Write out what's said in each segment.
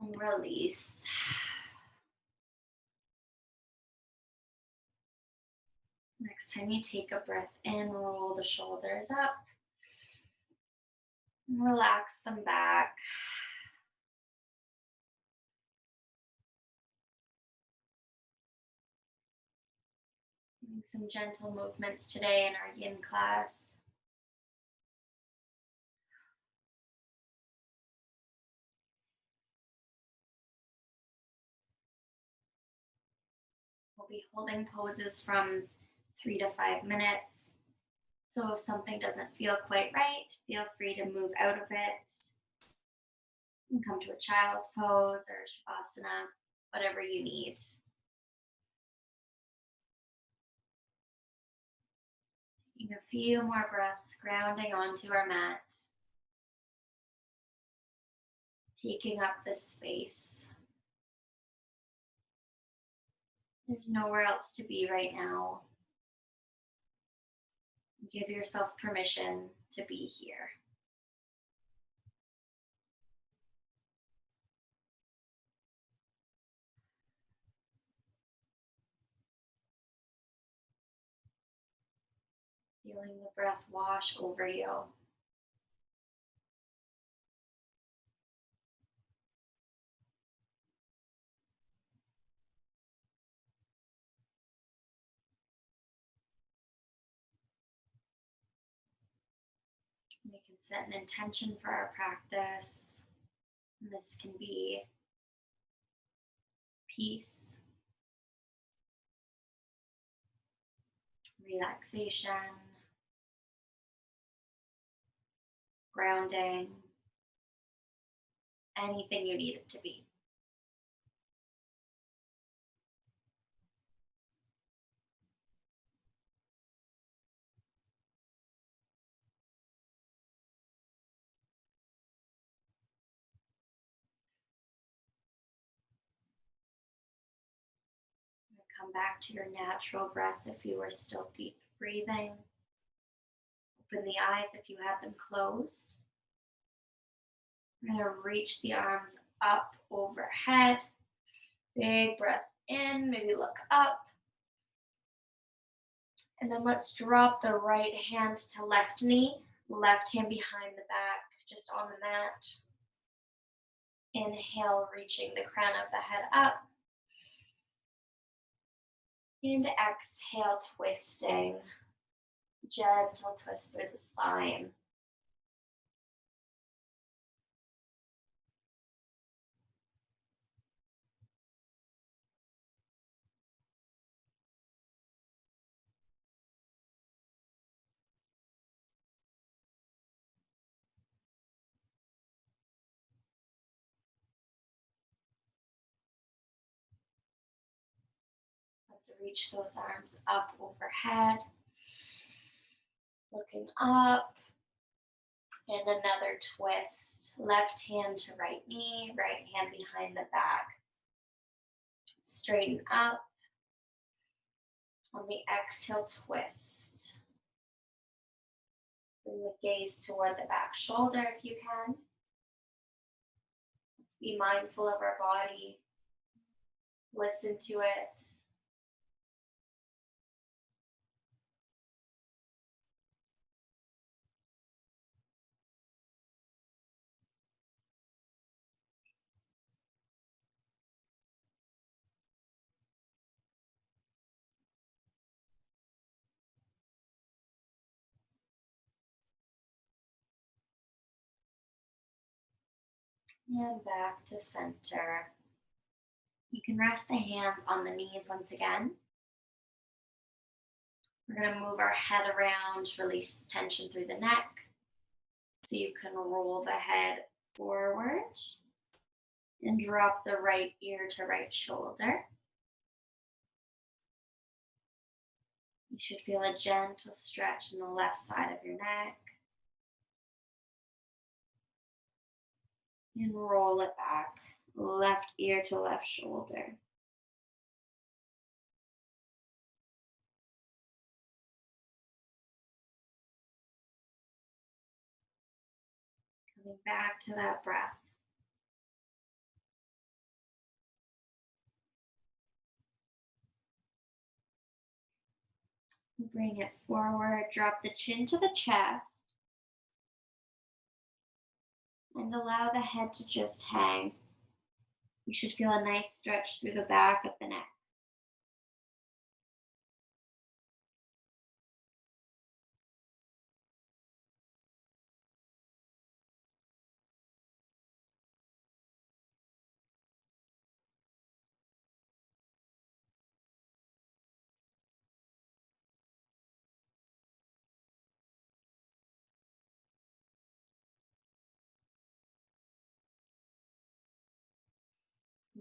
And release. Next time you take a breath in, roll the shoulders up and relax them back. Doing some gentle movements today in our yin class. We'll be holding poses from 3 to 5 minutes. So if something doesn't feel quite right, feel free to move out of it. You can come to a child's pose or shavasana, whatever you need. Taking a few more breaths, grounding onto our mat. Taking up this space. There's nowhere else to be right now. Give yourself permission to be here. Feeling the breath wash over you. We can set an intention for our practice. And this can be peace, relaxation, grounding, anything you need it to be. Come back to your natural breath if you are still deep breathing. Open the eyes if you have them closed. We're going to reach the arms up overhead. Big breath in, maybe look up. And then let's drop the right hand to left knee, left hand behind the back, just on the mat. Inhale, reaching the crown of the head up. And exhale, twisting. Gentle twist through the spine. Let's reach those arms up overhead. Looking up. And another twist. Left hand to right knee, right hand behind the back. Straighten up. On the exhale, twist. Bring the gaze toward the back shoulder if you can. Let's be mindful of our body. Listen to it. And back to center. You can rest the hands on the knees once again. We're going to move our head around, release tension through the neck. So you can roll the head forward and drop the right ear to right shoulder. You should feel a gentle stretch in the left side of your neck. And roll it back, left ear to left shoulder. Coming back to that breath. Bring it forward, drop the chin to the chest, and allow the head to just hang. You should feel a nice stretch through the back of the neck.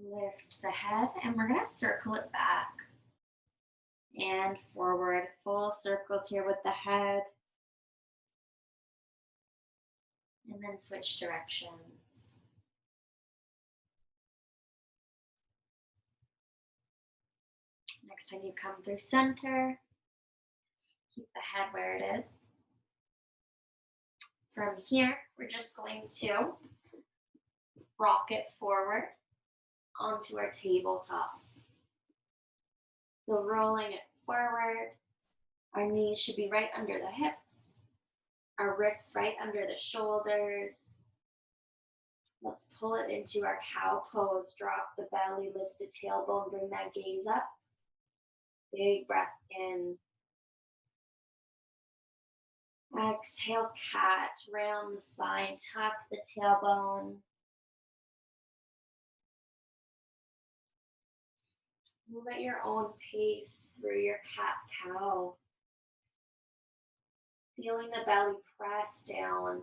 Lift the head, and we're going to circle it back and forward. Full circles here with the head, and then switch directions. Next time you come through center, keep the head where it is. From here, we're just going to rock it forward onto our tabletop. So rolling it forward, our knees should be right under the hips, our wrists right under the shoulders. Let's pull it into our cow pose. Drop the belly, lift the tailbone, bring that gaze up. Big breath in. Exhale, cat, round the spine, tuck the tailbone. Move at your own pace through your cat-cow. Feeling the belly press down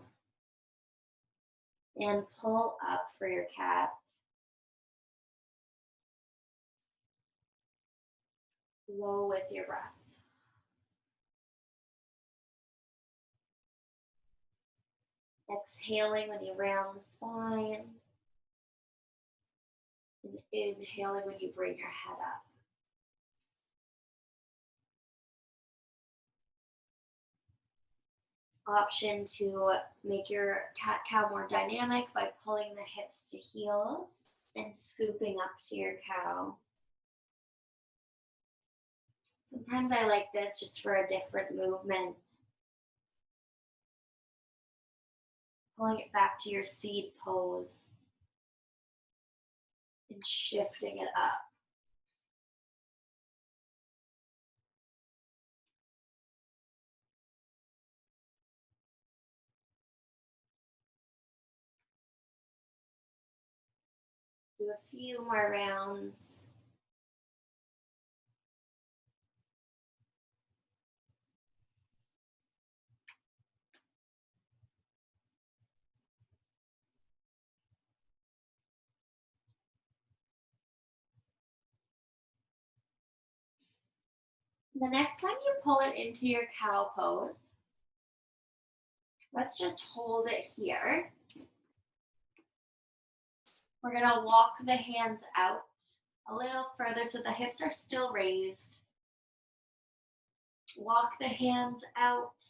and pull up for your cat. Flow with your breath. Exhaling when you round the spine. And inhaling when you bring your head up. Option to make your cat-cow more dynamic by pulling the hips to heels and scooping up to your cow. Sometimes I like this just for a different movement. Pulling it back to your seed pose and shifting it up. Do a few more rounds. The next time you pull it into your cow pose, let's just hold it here. We're gonna walk the hands out a little further so the hips are still raised. Walk the hands out.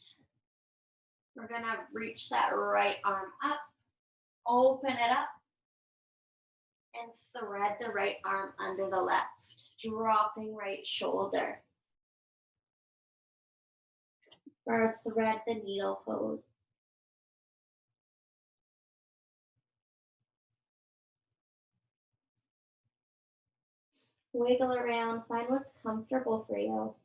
We're gonna reach that right arm up, open it up, and thread the right arm under the left, dropping right shoulder. Or thread the needle pose. Wiggle around, find what's comfortable for you.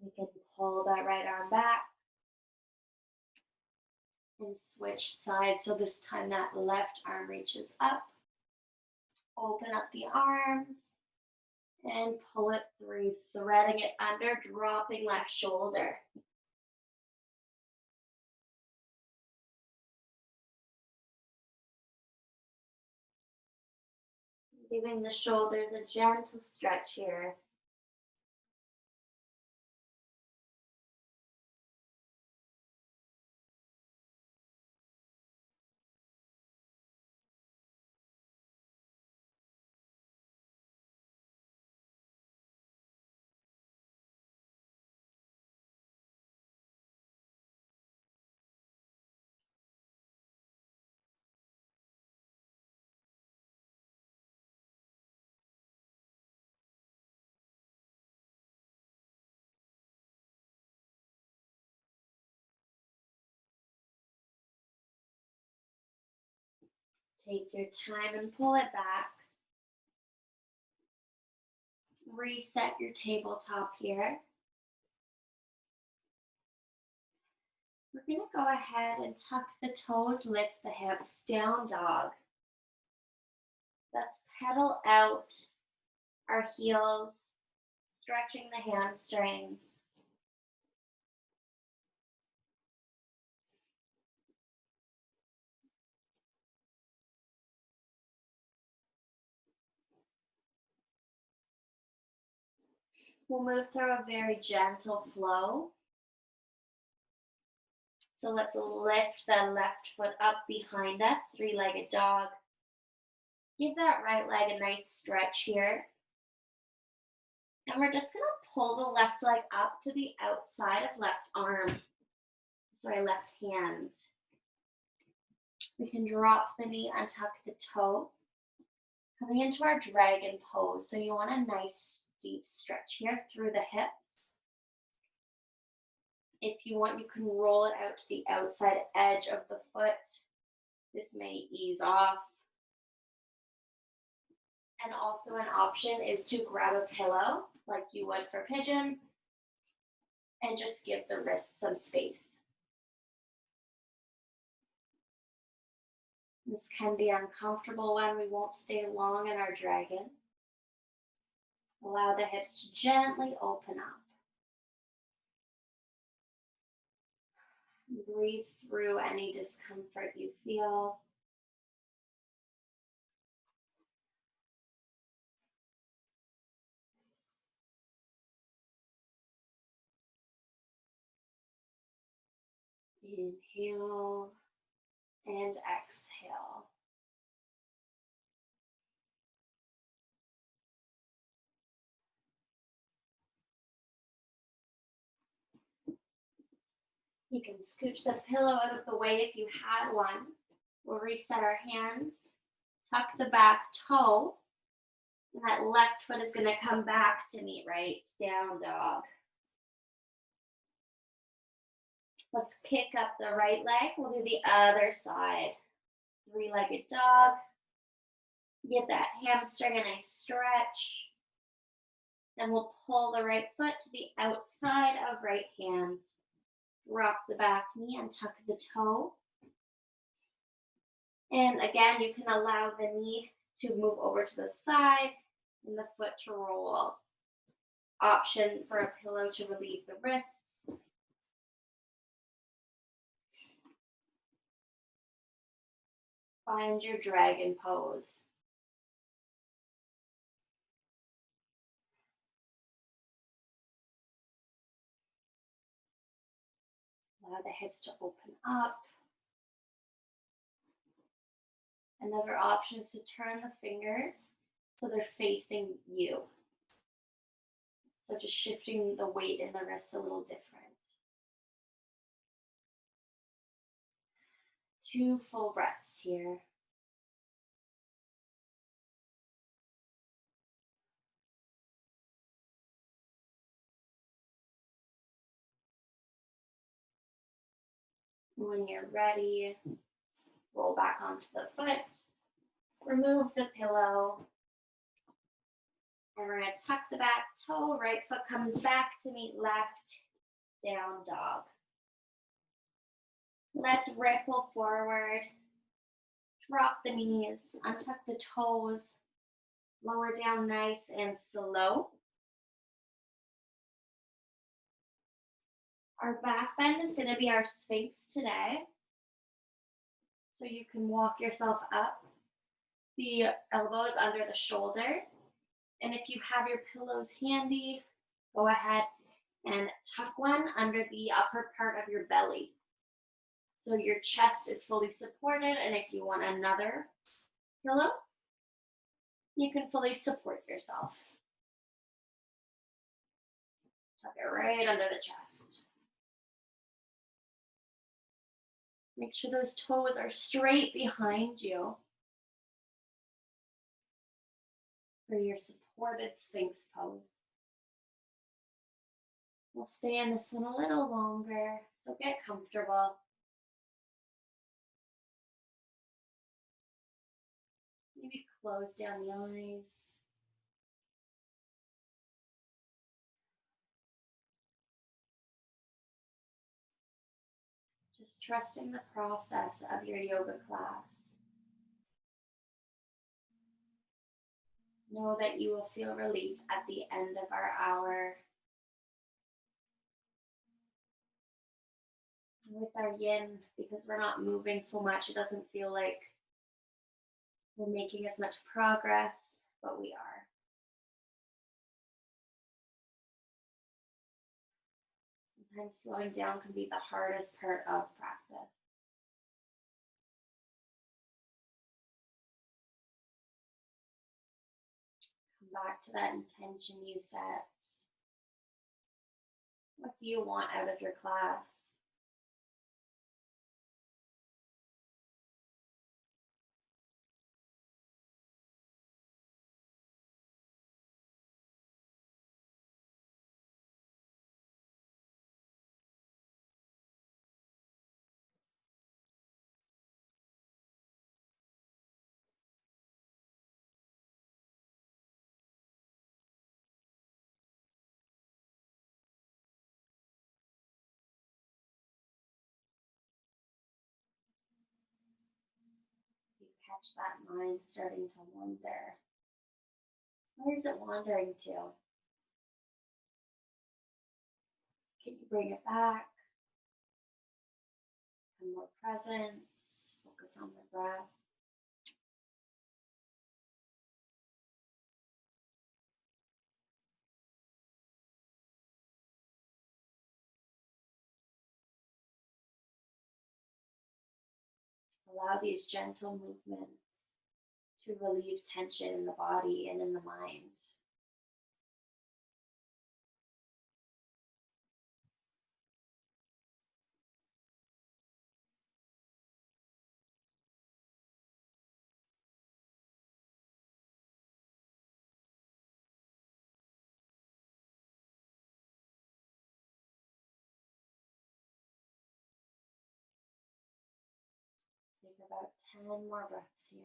We can pull that right arm back and switch sides. So this time that left arm reaches up. Open up the arms and pull it through, threading it under, dropping left shoulder. Giving the shoulders a gentle stretch here. Take your time and pull it back. Reset your tabletop here. We're going to go ahead and tuck the toes, lift the hips, down dog. Let's pedal out our heels, stretching the hamstrings. We'll move through a very gentle flow. So let's lift the left foot up behind us, three-legged dog. Give that right leg a nice stretch here. And we're just going to pull the left leg up to the outside of left hand. We can drop the knee and tuck the toe. Coming into our dragon pose. So you want a nice deep stretch here through the hips. If you want, you can roll it out to the outside edge of the foot. This may ease off. And also an option is to grab a pillow like you would for pigeon and just give the wrists some space. This can be uncomfortable when we won't stay long in our dragon. Allow the hips to gently open up. Breathe through any discomfort you feel. Inhale and exhale. You can scooch the pillow out of the way if you had one. We'll reset our hands, tuck the back toe, and that left foot is going to come back to meet right, down dog. Let's kick up the right leg. We'll do the other side. Three-legged dog. Give that hamstring a nice stretch. Then we'll pull the right foot to the outside of right hand. Drop the back knee and tuck the toe. And again, you can allow the knee to move over to the side and the foot to roll. Option for a pillow to relieve the wrists. Find your dragon pose. Allow the hips to open up. Another option is to turn the fingers so they're facing you. So just shifting the weight in the wrists a little different. 2 full breaths here. When you're ready, roll back onto the foot. Remove the pillow. And we're going to tuck the back toe. Right foot comes back to meet left, down dog. Let's ripple forward. Drop the knees, untuck the toes. Lower down nice and slow. Our back bend is going to be our Sphinx today. So you can walk yourself up. the elbows under the shoulders. And if you have your pillows handy, go ahead and tuck one under the upper part of your belly. So your chest is fully supported. And if you want another pillow, you can fully support yourself. Tuck it right under the chest. Make sure those toes are straight behind you for your supported Sphinx pose. We'll stay in this one a little longer, so get comfortable. Maybe close down the eyes. Just trusting the process of your yoga class. Know that you will feel relief at the end of our hour. With our yin, because we're not moving so much, it doesn't feel like we're making as much progress, but we are. Sometimes slowing down can be the hardest part of practice. Come back to that intention you set. What do you want out of your class? You catch that mind starting to wander. Where is it wandering to? Can you bring it back? Become more present. Focus on the breath. Allow these gentle movements to relieve tension in the body and in the mind. Take about 10 more breaths here.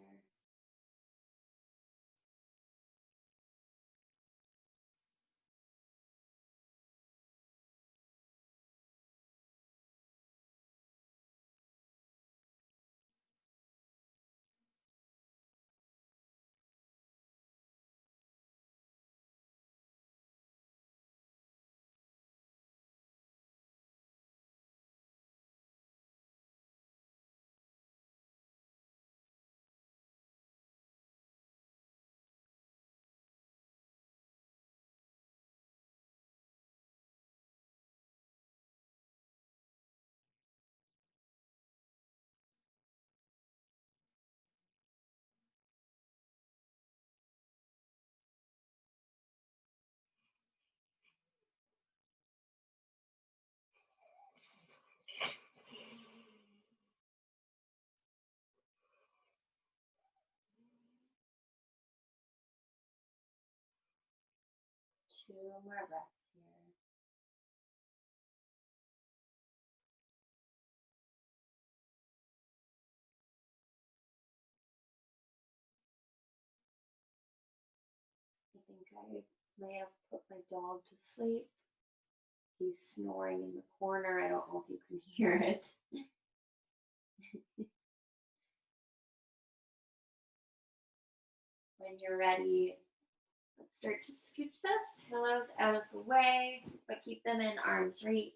Two more breaths here. I think I may have put my dog to sleep. He's snoring in the corner. I don't know if you can hear it. When you're ready, let's start to scooch those pillows out of the way, but keep them in arm's reach.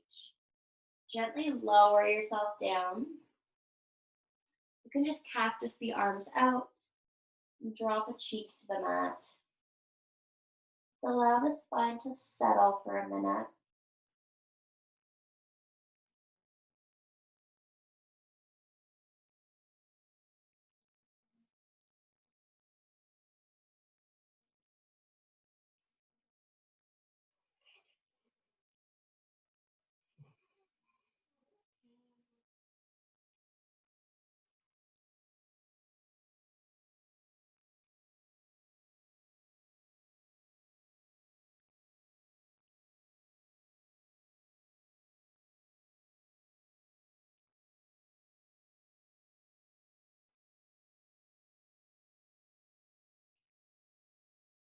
Gently lower yourself down. You can just cactus the arms out. And drop a cheek to the mat. Allow the spine to settle for a minute.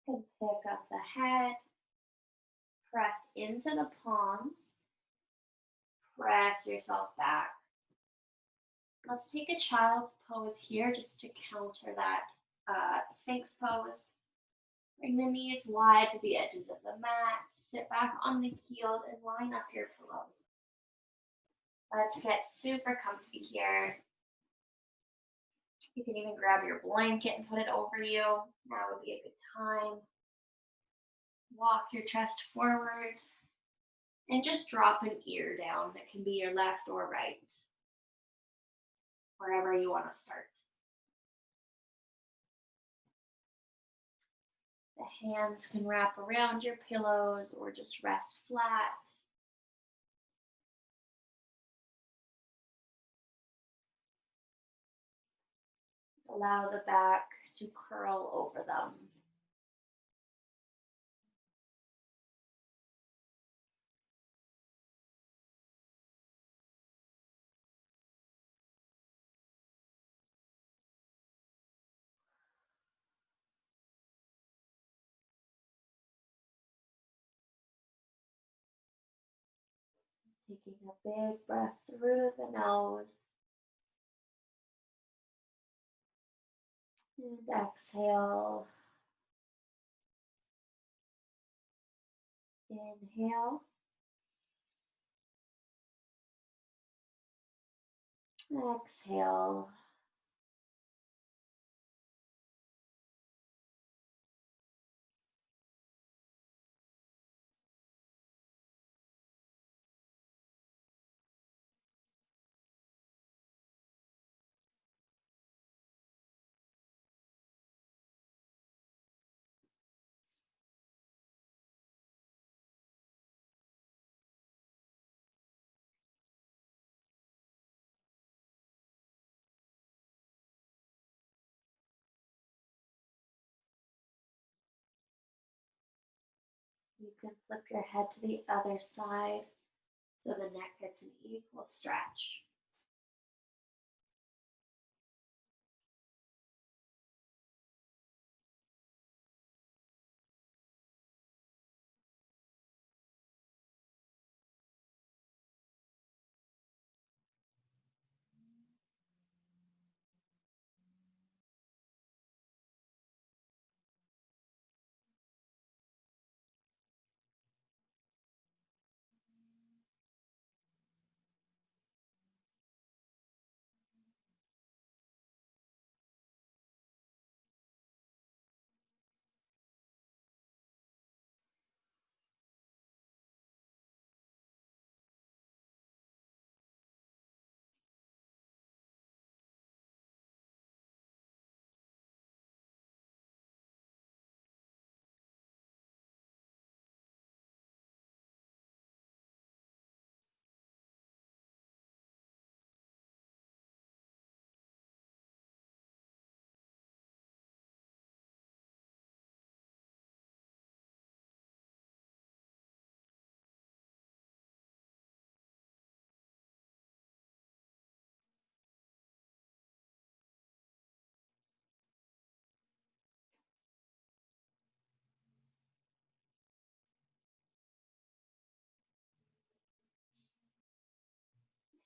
You can pick up the head, press into the palms, press yourself back. Let's take a child's pose here just to counter that Sphinx pose. Bring the knees wide to the edges of the mat. Sit back on the heels and line up your pillows. Let's get super comfy here. You can even grab your blanket and put it over you. Now would be a good time. Walk your chest forward and just drop an ear down. It can be your left or right, wherever you want to start. The hands can wrap around your pillows or just rest flat. Allow the back to curl over them. Taking a big breath through the nose and exhale. Inhale. Exhale. You can flip your head to the other side so the neck gets an equal stretch.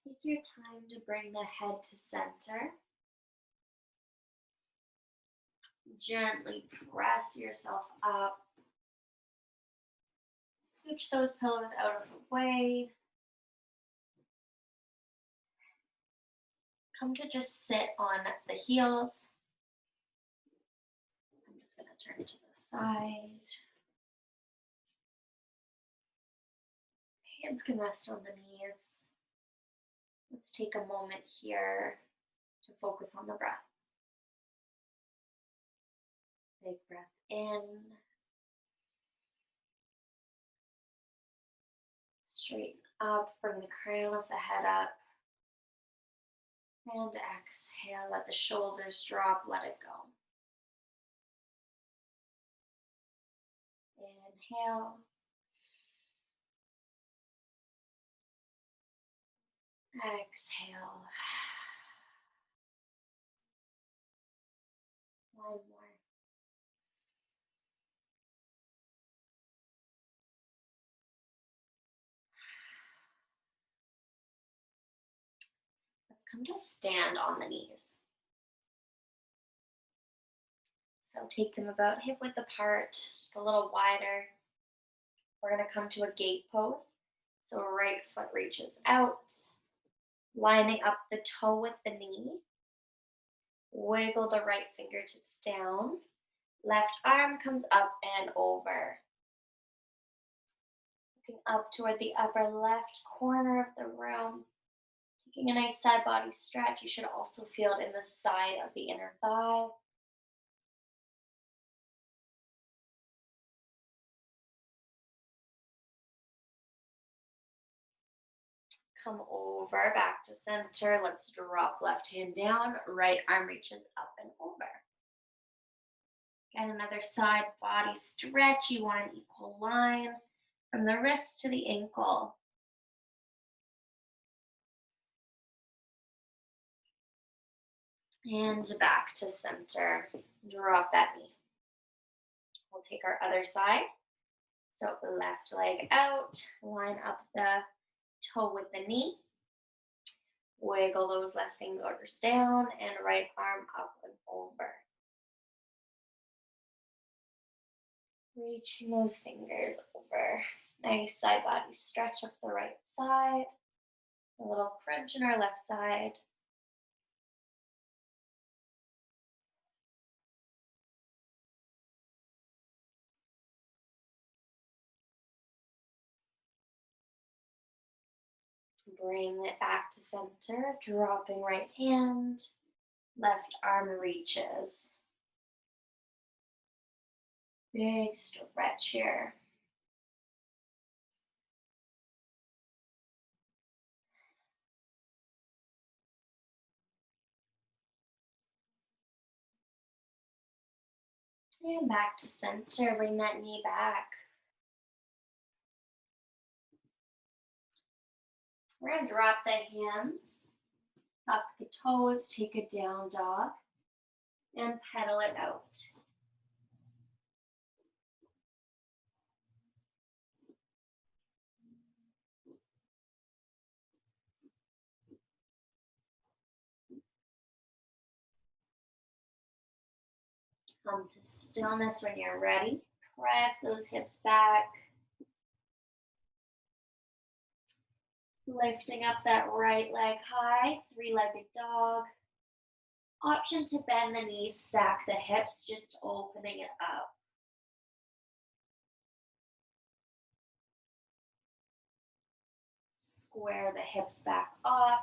Take your time to bring the head to center. Gently press yourself up. Scooch those pillows out of the way. Come to just sit on the heels. Turn to the side. Hands can rest on the knees. Let's take a moment here to focus on the breath. Big breath in. Straighten up, bring the crown of the head up. And exhale, let the shoulders drop, let it go. Inhale. Exhale. One more. Let's come to stand on the knees. So take them about hip width apart, just a little wider. We're going to come to a gate pose. So right foot reaches out, lining up the toe with the knee. Wiggle the right fingertips down. Left arm comes up and over. Looking up toward the upper left corner of the room. Taking a nice side body stretch. You should also feel it in the side of the inner thigh. Come over, back to center. Let's drop left hand down. Right arm reaches up and over. Again, another side body stretch. You want an equal line from the wrist to the ankle. And back to center. Drop that knee. We'll take our other side. So left leg out. Line up the toe with the knee. Wiggle those left fingers down and right arm up and over. Reaching those fingers over. Nice side body stretch up the right side. A little crunch in our left side. Bring it back to center, dropping right hand, left arm reaches. Big stretch here. And back to center, bring that knee back. We're going to drop the hands, up the toes, take a down dog, and pedal it out. Come to stillness when you're ready. Press those hips back. Lifting up that right leg high, three-legged dog. Option to bend the knees, stack the hips, just opening it up. Square the hips back off.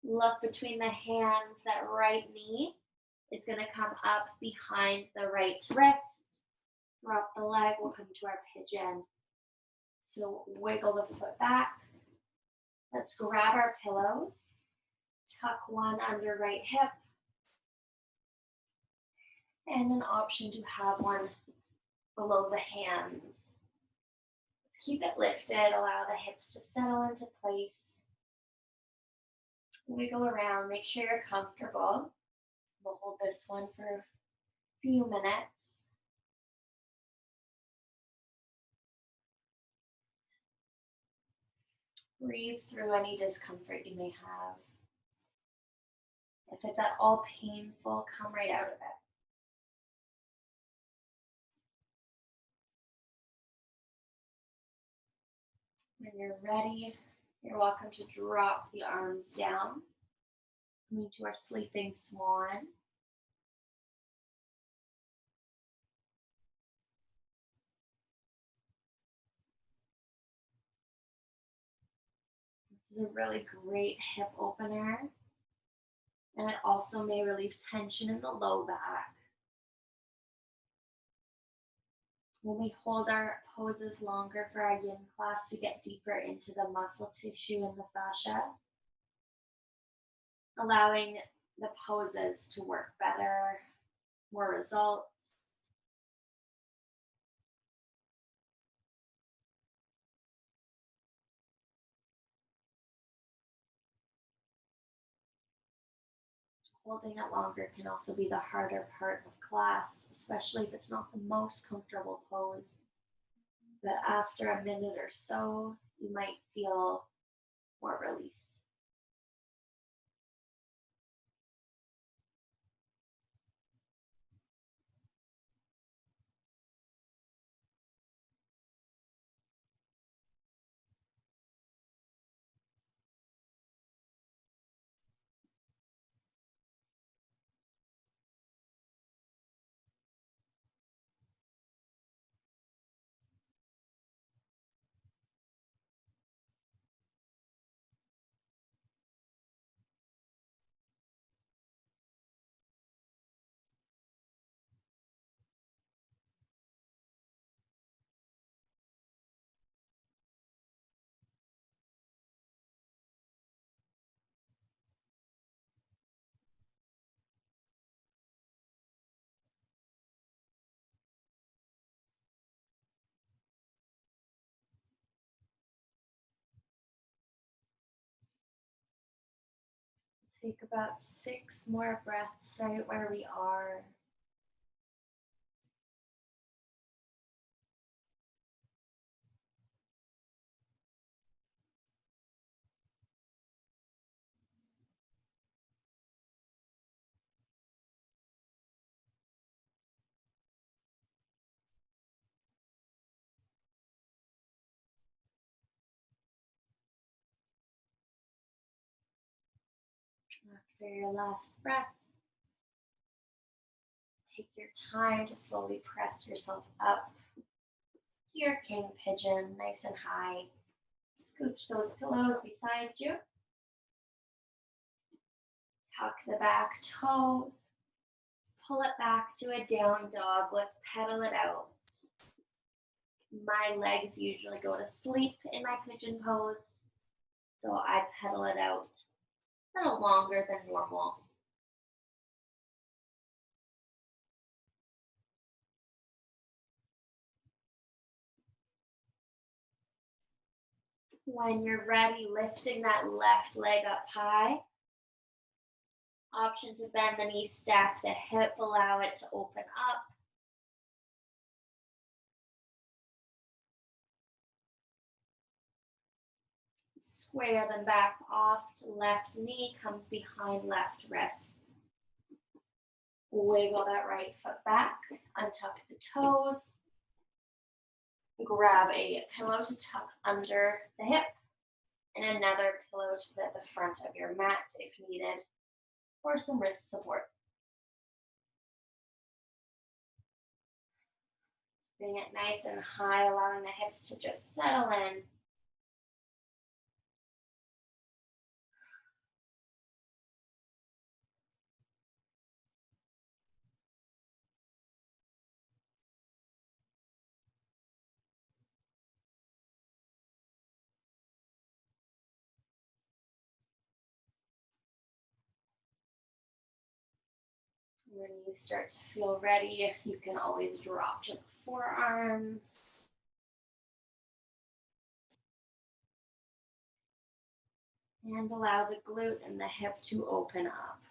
Look between the hands. That right knee is going to come up behind the right wrist. Drop the leg. We'll come to our pigeon. So wiggle the foot back. Let's grab our pillows. Tuck one under right hip. And an option to have one below the hands. Let's keep it lifted. Allow the hips to settle into place. Wiggle around. Make sure you're comfortable. We'll hold this one for a few minutes. Breathe through any discomfort you may have. If it's at all painful, come right out of it. When you're ready, you're welcome to drop the arms down. Coming to our sleeping swan. This is a really great hip opener, and it also may relieve tension in the low back. When we hold our poses longer for our yin class, we get deeper into the muscle tissue and the fascia, allowing the poses to work better, more results. Holding it longer can also be the harder part of class, especially if it's not the most comfortable pose. But after a minute or so, you might feel more release. Take about 6 more breaths right where we are. After your last breath, take your time to slowly press yourself up to your king pigeon, nice and high. Scooch those pillows beside you. Tuck the back toes. Pull it back to a down dog. Let's pedal it out. My legs usually go to sleep in my pigeon pose, so I pedal it out a little longer than normal. When you're ready, lifting that left leg up high. Option to bend the knee, stack the hip, allow it to open up. Square them back off. Left knee comes behind left wrist. Wiggle that right foot back. Untuck the toes. Grab a pillow to tuck under the hip. And another pillow to the front of your mat if needed, or some wrist support. Bring it nice and high, allowing the hips to just settle in. When you start to feel ready, you can always drop to the forearms. And allow the glute and the hip to open up.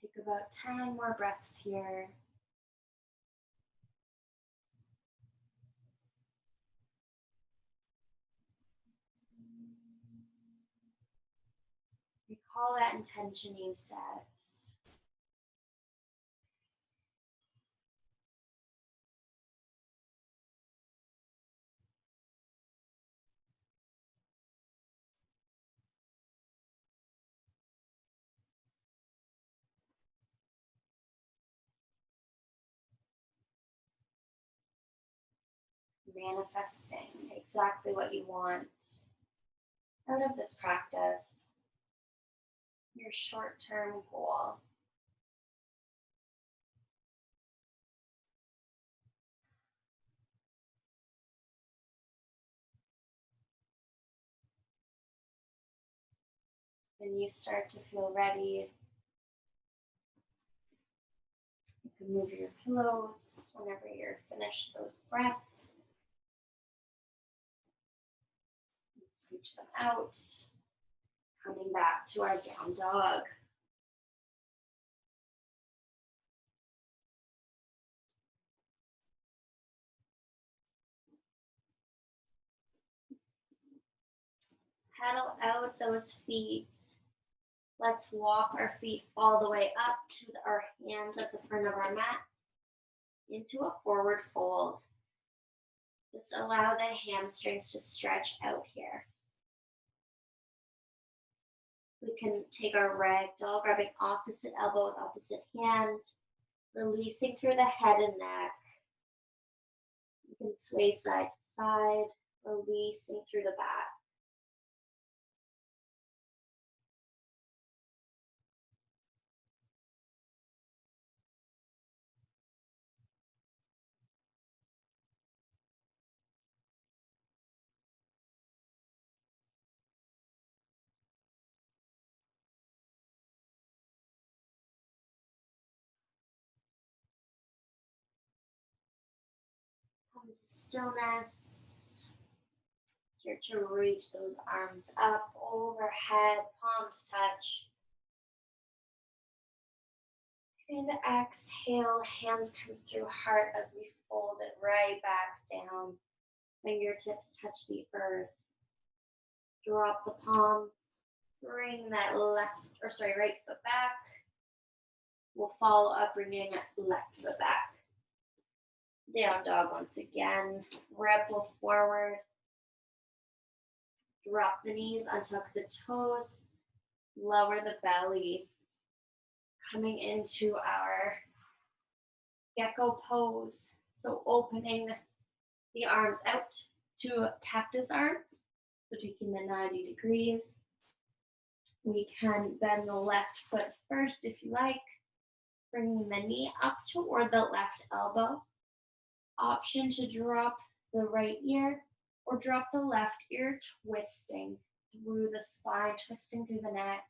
Take about 10 more breaths here. Recall that intention you set. Manifesting exactly what you want out of this practice, your short-term goal. When you start to feel ready, you can move your pillows whenever you're finished those breaths. Switch them out. Coming back to our down dog. Paddle out those feet. Let's walk our feet all the way up to our hands at the front of our mat into a forward fold. Just allow the hamstrings to stretch out here. We can take our ragdoll, grabbing opposite elbow with opposite hand, releasing through the head and neck. You can sway side to side, releasing through the back. Come to stillness. Start to reach those arms up, overhead, palms touch. And exhale, hands come through heart as we fold it right back down. Fingertips touch the earth. Drop the palms. Bring that right foot back. We'll follow up, bringing left foot back. Down dog once again. Ripple forward. Drop the knees, untuck the toes. Lower the belly. Coming into our gecko pose. So opening the arms out to cactus arms. So taking the 90 degrees. We can bend the left foot first if you like. Bringing the knee up toward the left elbow. Option to drop the right ear or drop the left ear, twisting through the spine, twisting through the neck.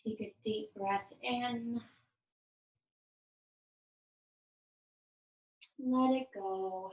Take a deep breath in. Let it go.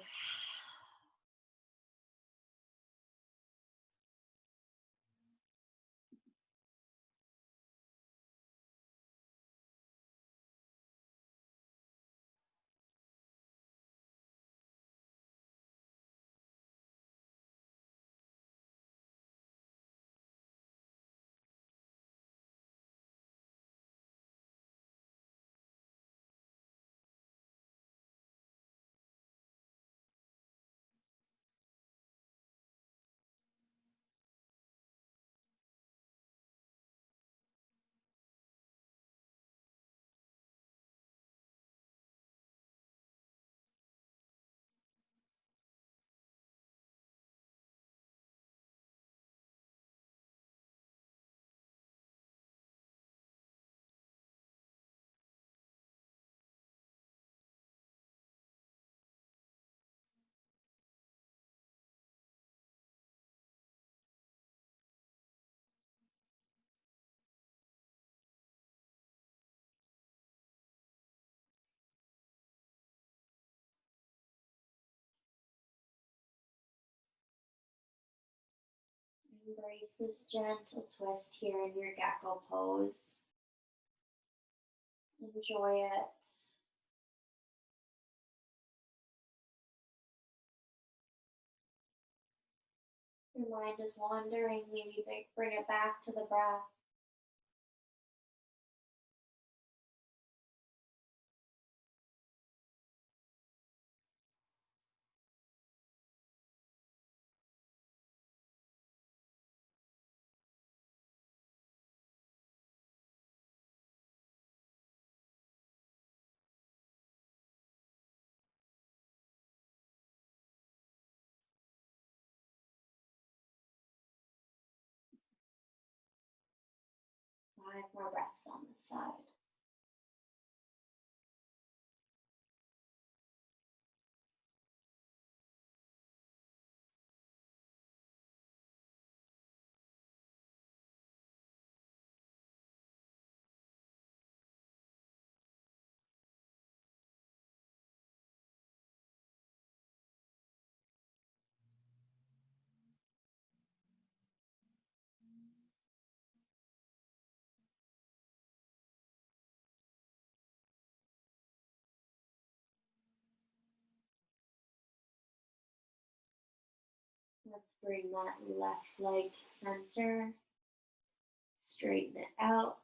Embrace this gentle twist here in your gecko pose. Enjoy it. Your mind is wandering, maybe bring it back to the breath. Five more breaths on this side. Let's bring that left leg to center. Straighten it out.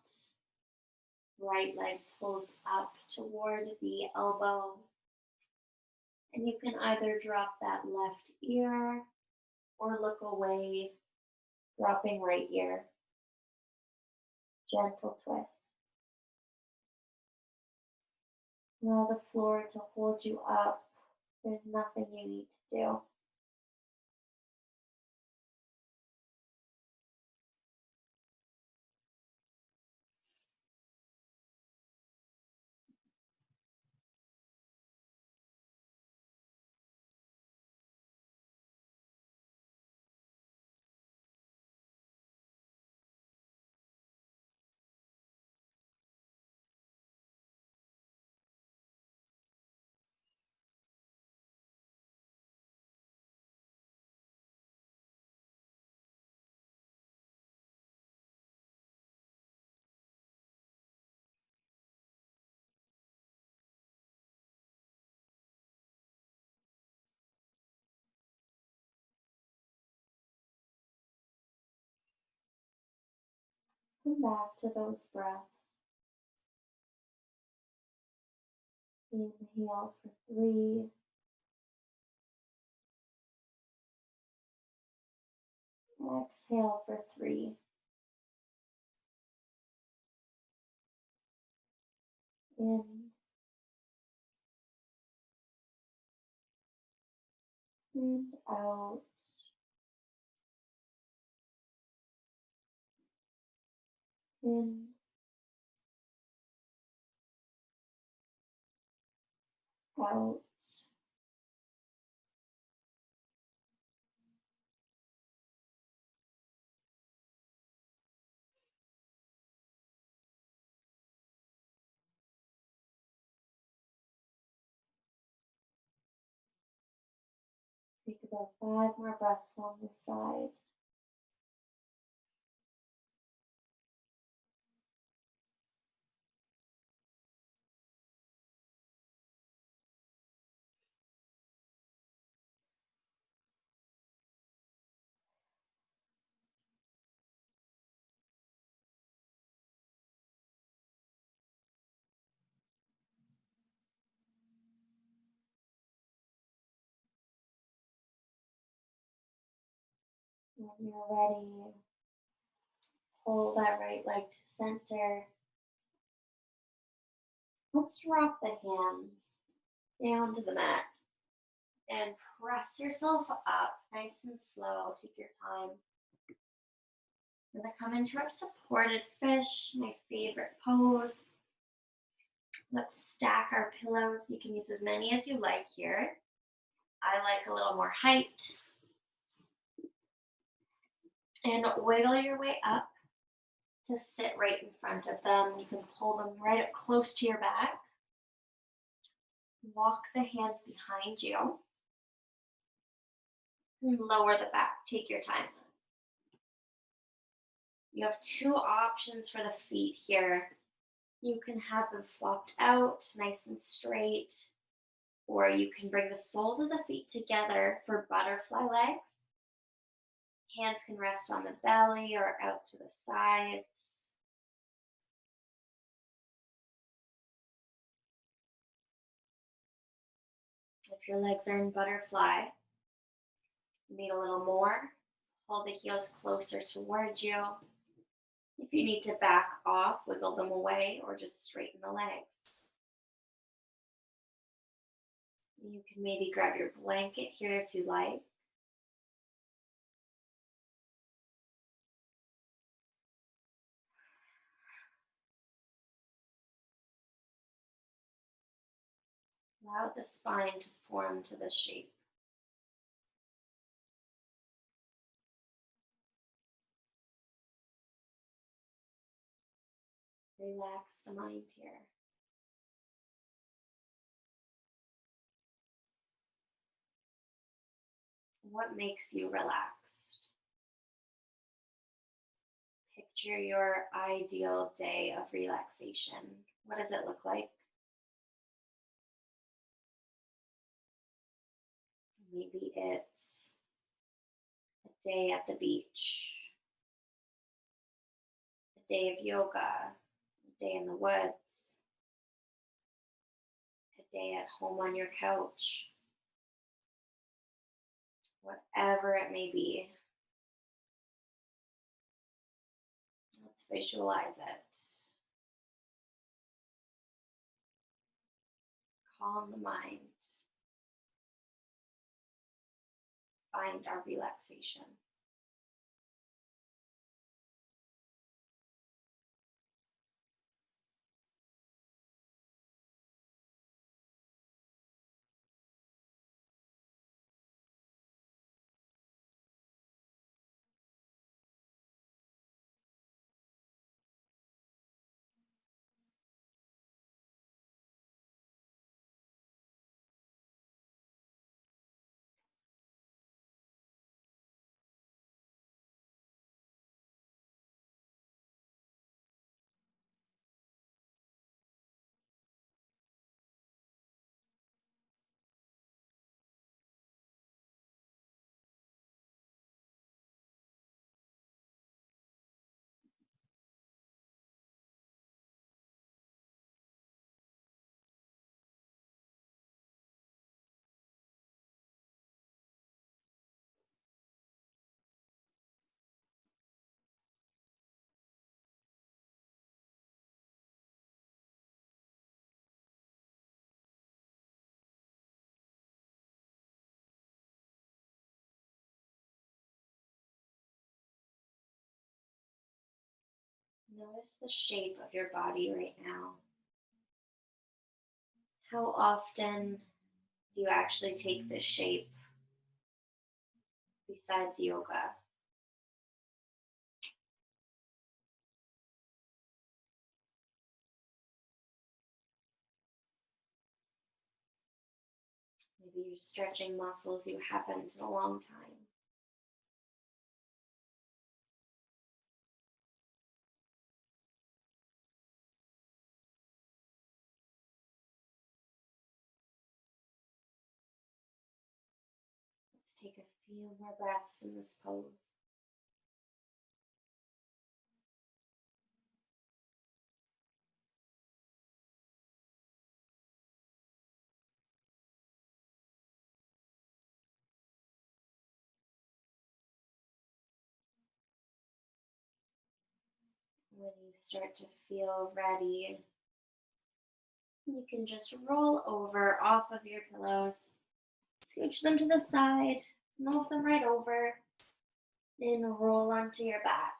Right leg pulls up toward the elbow. And you can either drop that left ear or look away, dropping right ear. Gentle twist. Allow the floor to hold you up. There's nothing you need to do. Come back to those breaths. Inhale for 3. Exhale for 3. In and out. In, out. Take about 5 more breaths on this side. When you're ready, pull that right leg to center. Let's drop the hands down to the mat and press yourself up nice and slow. Take your time. We're going to come into our supported fish, my favorite pose. Let's stack our pillows. You can use as many as you like here. I like a little more height. And wiggle your way up to sit right in front of them. You can pull them right up close to your back. Walk the hands behind you. And lower the back. Take your time. You have two options for the feet here. You can have them flopped out nice and straight, or you can bring the soles of the feet together for butterfly legs. Hands can rest on the belly or out to the sides. If your legs are in butterfly, you need a little more. Pull the heels closer towards you. If you need to back off, wiggle them away, or just straighten the legs. You can maybe grab your blanket here if you like. Allow the spine to form to the shape. Relax the mind here. What makes you relaxed? Picture your ideal day of relaxation. What does it look like? Maybe it's a day at the beach, a day of yoga, a day in the woods, a day at home on your couch. Whatever it may be, let's visualize it. Calm the mind. Find our relaxation. Notice the shape of your body right now. How often do you actually take this shape besides yoga? Maybe you're stretching muscles you haven't in a long time. Let's take a few more breaths in this pose. When you start to feel ready, you can just roll over off of your pillows, scooch them to the side, move them right over, and roll onto your back.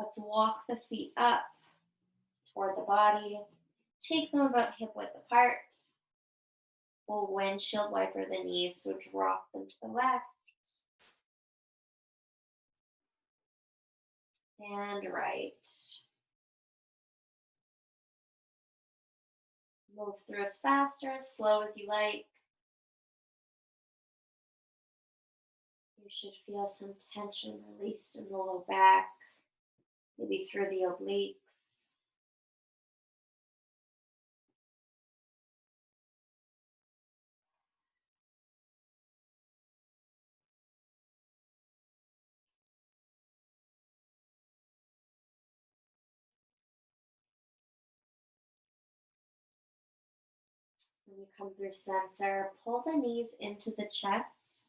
Let's walk the feet up toward the body. Take them about hip width apart. We'll windshield wiper the knees, so drop them to the left and right. Move through as fast or as slow as you like. Your should feel some tension released in the low back, maybe through the obliques. When you come through center, pull the knees into the chest,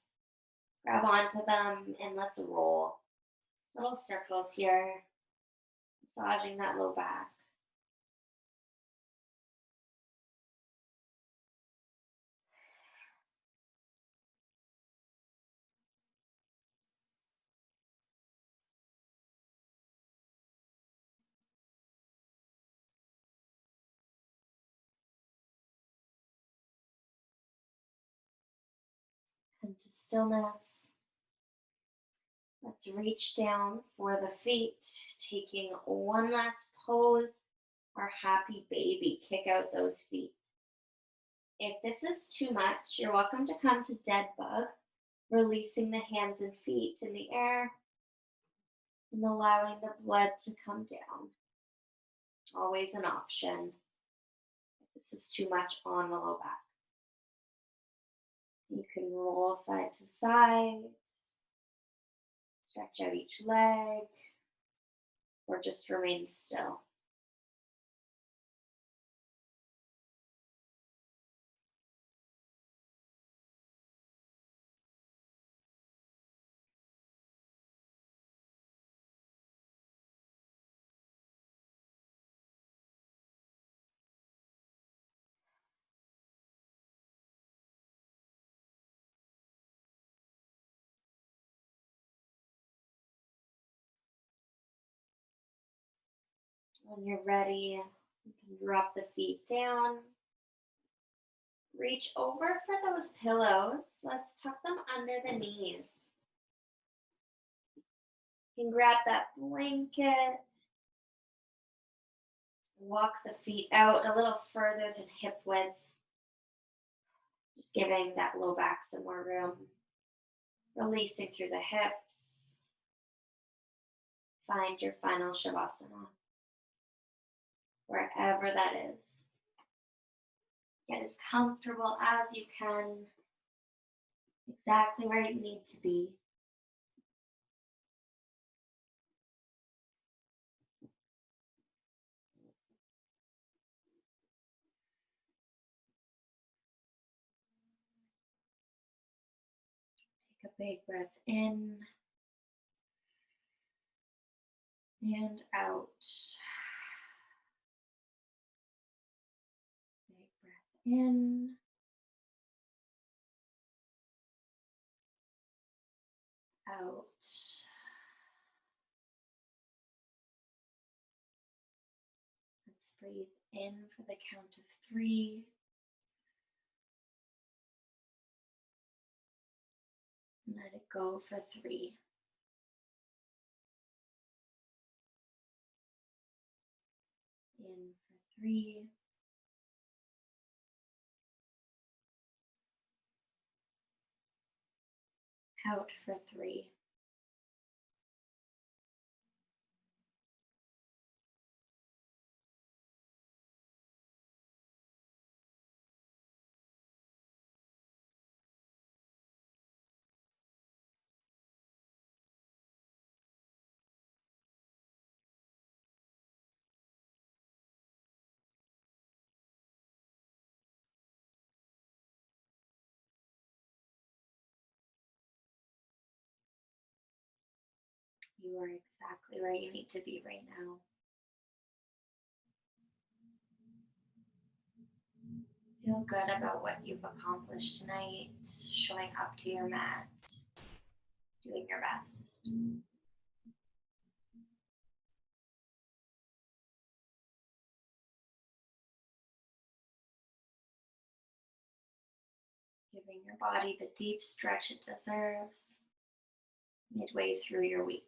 grab onto them, and let's roll. Little circles here, massaging that low back. Come to stillness. Let's reach down for the feet, taking one last pose, our happy baby. Kick out those feet. If this is too much, you're welcome to come to dead bug, releasing the hands and feet in the air and allowing the blood to come down. Always an option if this is too much on the low back. You can roll side to side, stretch out each leg, or just remain still. When you're ready, you can drop the feet down. Reach over for those pillows. Let's tuck them under the knees. You can grab that blanket. Walk the feet out a little further than hip width. Just giving that low back some more room. Releasing through the hips. Find your final Shavasana, wherever that is. Get as comfortable as you can, exactly where you need to be. Take a big breath in and out. Big breath in. Out. Let's breathe in for the count of 3. And let it go for 3. In for 3. Out for 3. You are exactly where you need to be right now. Feel good about what you've accomplished tonight, showing up to your mat, doing your best. Giving your body the deep stretch it deserves midway through your week.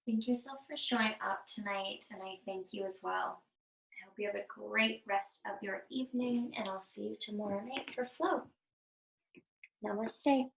Thank yourself for showing up tonight, and I thank you as well. I hope Hope you have a great rest of your evening, and I'll see you tomorrow night for flow. Namaste.